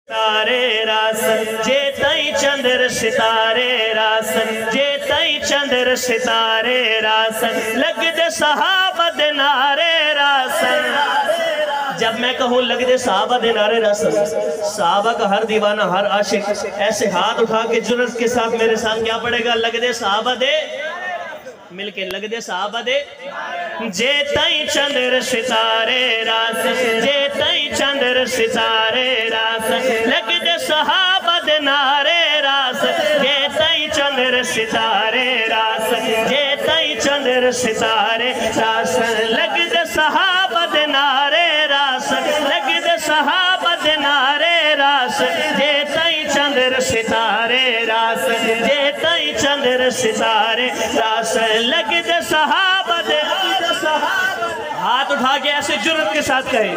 ستارے راسن جے تائی چندر ستارے راسن جے تائی چندر ستارے راسن لگ دے صحابہ دے نعرے راسن. جب میں کہوں لگ دے صحابہ دے نعرے راسن، صحابہ کا ہر دیوانہ ہر عاشق ایسے ہاتھ اٹھا کے جرت کے ساتھ میرے ساتھ کیا پڑے گا؟ لگ دے صحابہ دے، مل کے لگ دے صحابہ دے. جے تائی چندر ستارے راسن جے تائی چندر ستارے راسن لگ دے صحابہ دے نعرے راسن جے تائی چندر ستارے راسن جے تائی چندر ستارے راسن لگ دے صحابہ دے نعرے راسن لگ دے صحابہ دے نعرے راسن جے تائی چندر ستارے راسن جے تائی چندر ستارے راسن لگ دے صحابہ دے. ہاتھ اٹھا کے ایسے جرت کے ساتھ کہے،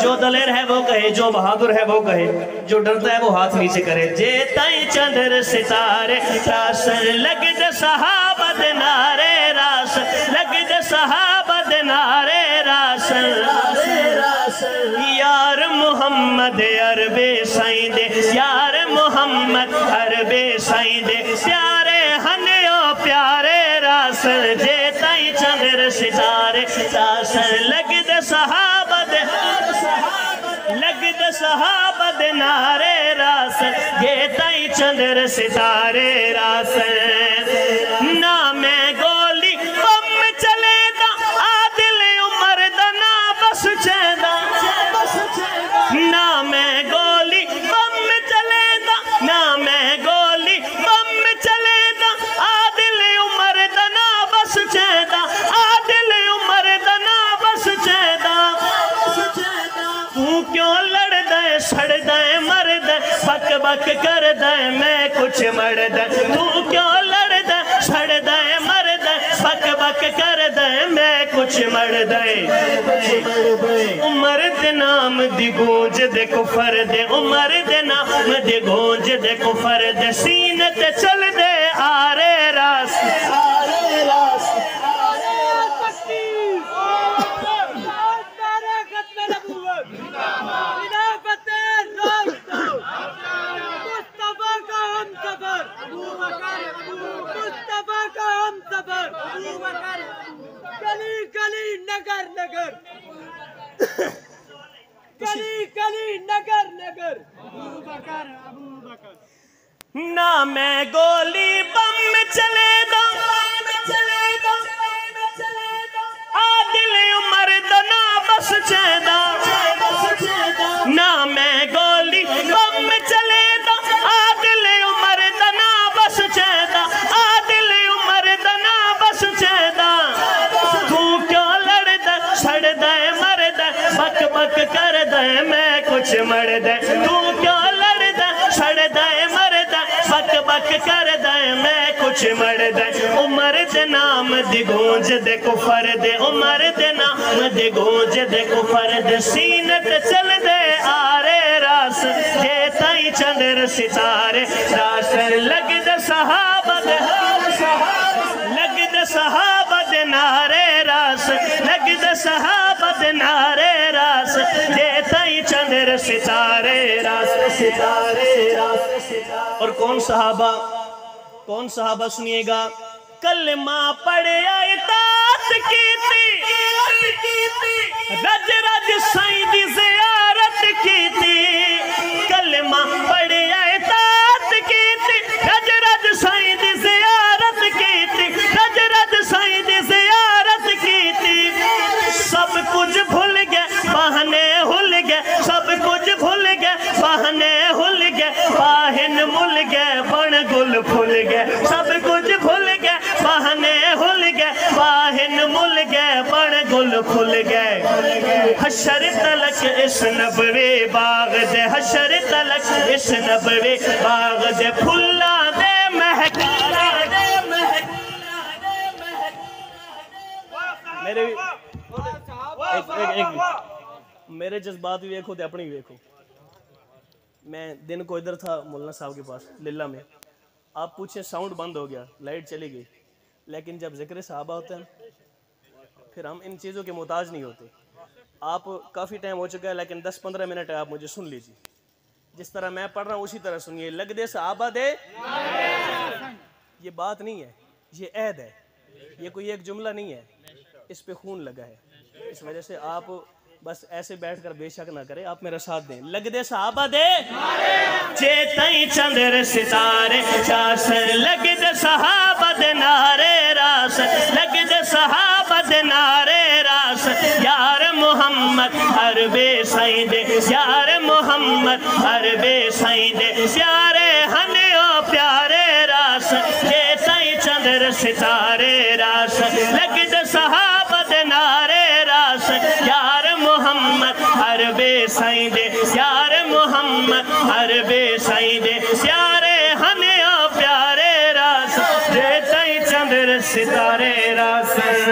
جو دلیر ہے وہ کہے، جو بہادر ہے وہ کہے، جو ڈرتا ہے وہ ہاتھ نیچے کرے. جے تائی چندر ستارے راسن لگ دے صحابہ دے نعرے راسن لگ دے صحابہ دے نعرے راسن. یار محمد عرب سائیں دے یار محمد عرب سائیں دے پیارے ہنیو پیارے راسن جے تائی چندر ستارے راسن لگ دے صحابہ دے لگ دے صحابہ دے نعرے راسن جے تائی چندر ستارے راسن. نام گولی بم چلے دا عادل عمر دا نا بس چیدہ نام گولی بم چلے دا نام گولی بم چلے دا عادل عمر دا نا بس چیدہ عادل عمر دا نا بس چیدہ. تو کیوں لڑ دے سڑ دے مر دے بک بک کر دے میں کچھ مر دے. تو کیوں لڑ دے سڑ دے مر دے بک بک کر دے میں کچھ مر دے. عمر دے نام دی گونج دے کفر دے عمر دے نام دی گونج دے کفر دے سینہ تے چل دے آرے راس آرے راس. گلی گلی نگر نگر گلی گلی نگر نگر نام گولی بم چلے دا عادل عمر دا نا بس چیدہ نام گولی بم چلے دا عادل عمر دا نا بس چیدہ عادل عمر دا نا بس چیدہ. تو کیوں لڑ دے سڑ دے مر دے بک بک کر دے میں کچھ مر دے. تو کیوں لڑ دے سڑ دے مر دے بک بک کر دے میں کچھ مر دے. عمر دے نام دی گونج دے کفر دے عمر دے نام دی گونج دے کفر دے سینہ تے چل دے آرے راس جے تائی چندر ستارے راسن لگ دے صحابہ دے لگ دے صحابہ دے نعرے راس لگ دے صحابہ دے نعرے راس جے تائی چندر ستارے راس ستارے راس. اور کون صحابہ سنیے گا؟ کلمہ پڑھے اطاعت کی تھی رج رج سائیں دی زیارت کی تھی. کلمہ پڑھے اطاعت کی تھی رج رج سائیں دی زیارت کی تھی رج رج سائیں دی زیارت کی تھی. سب کچھ بھول گئے بہانے ہل گئے سب کچھ بھول گئے بہانے ہل گئے باہن مل گئے بن گل پھول گئے سب کچھ بھول گئے بہانے ہل گئے باہن مل گئے بن گل پھول گئے. حشر تلک اس نبوی باغ دے حشر تلک اس نبوی باغ دے پھلا دے مہکا دے میرے جذبات بھی ویکھو تے اپنی بھی ویکھو. میں دن کو ادھر تھا مولانا صاحب کے پاس للہ میں. آپ پوچھیں ساؤنڈ بند ہو گیا لائٹ چلی گئی لیکن جب ذکر صحابہ ہوتا ہے پھر ہم ان چیزوں کے محتاج نہیں ہوتے. آپ کافی ٹائم ہو چکا ہے لیکن 10-15 منٹ ہے آپ مجھے سن لیجیے. جس طرح میں پڑھ رہا ہوں اسی طرح سنیے. لگ دے صحابہ دے, یہ بات نہیں ہے, یہ عہد ہے, یہ کوئی ایک جملہ نہیں ہے, اس پہ خون لگا ہے. اس وجہ سے آپ بس ایسے بیٹھ کر بے شک نہ کریں, آپ میرا ساتھ دیں. لگ دے صحابہ دے جے تائیں چندر ستارے راسن, لگ دے صحابہ دے نعرے راسن, لگ دے صحابہ دے نعرے راسن. یار محمد عربے سائیں دے, یار محمد عربے سائیں دے, پیارے ہنیو پیارے راسن, جے تائیں چندر ستارے راسن. لگ دے صحابہ دے نعرے راسن, یار محمد عربے سائیں دے, یار محمد عربے سائیں دے, پیارے ہنیو پیارے راسن, جے تائیں چندر ستارے راسن.